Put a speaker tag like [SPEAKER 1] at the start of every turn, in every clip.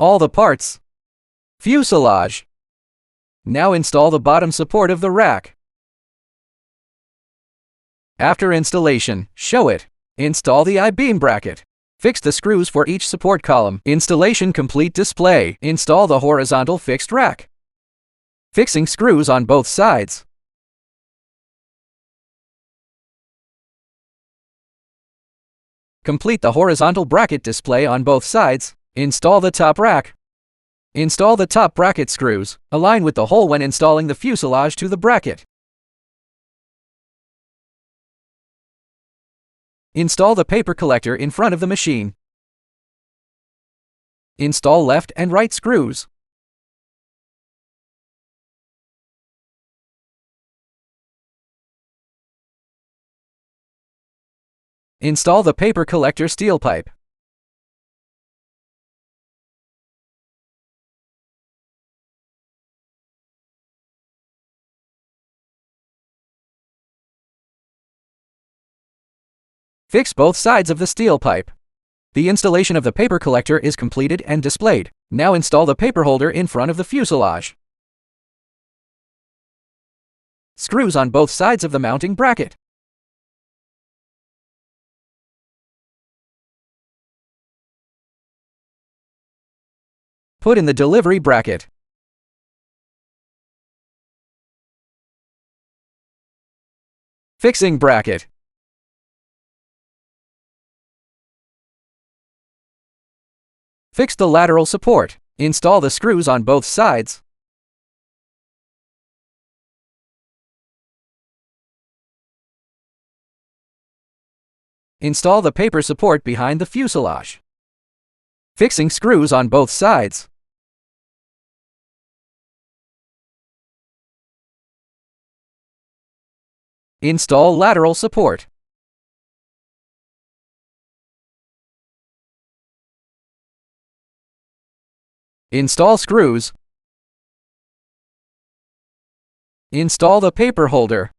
[SPEAKER 1] all the parts. Fuselage. Now install the bottom support of the rack. After installation, show it. Install the I-beam bracket. Fix the screws for each support column. Installation complete display. Install the horizontal fixed rack. Fixing screws on both sides. Complete the horizontal bracket display on both sides. Install the top rack. Install the top bracket screws. Align with the hole when installing the fuselage to the bracket. Install the paper collector in front of the machine. Install left and right screws. Install the paper collector steel pipe. Fix both sides of the steel pipe. The installation of the paper collector is completed and displayed. Now install the paper holder in front of the fuselage. Screws on both sides of the mounting bracket. Put in the delivery bracket. Fixing bracket. Fix the lateral support. Install the screws on both sides. Install the paper support behind the fuselage. Fixing screws on both sides. Install lateral support. Install screws. Install the paper holder.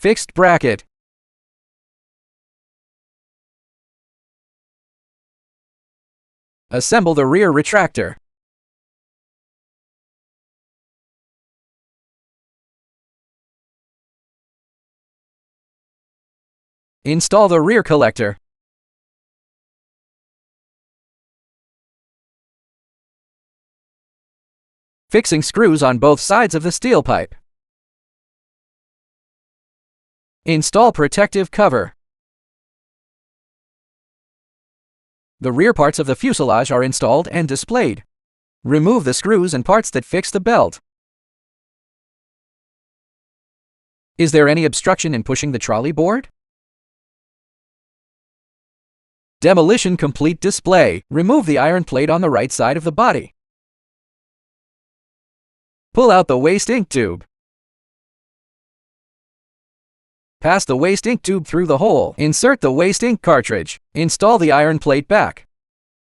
[SPEAKER 1] Fixed bracket. Assemble the rear retractor. Install the rear collector. Fixing screws on both sides of the steel pipe. Install protective cover. The rear parts of the fuselage are installed and displayed. Remove the screws and parts that fix the belt. Is there any obstruction in pushing the trolley board? Demolition complete display. Remove the iron plate on the right side of the body. Pull out the waste ink tube. Pass the waste ink tube through the hole. Insert the waste ink cartridge. Install the iron plate back.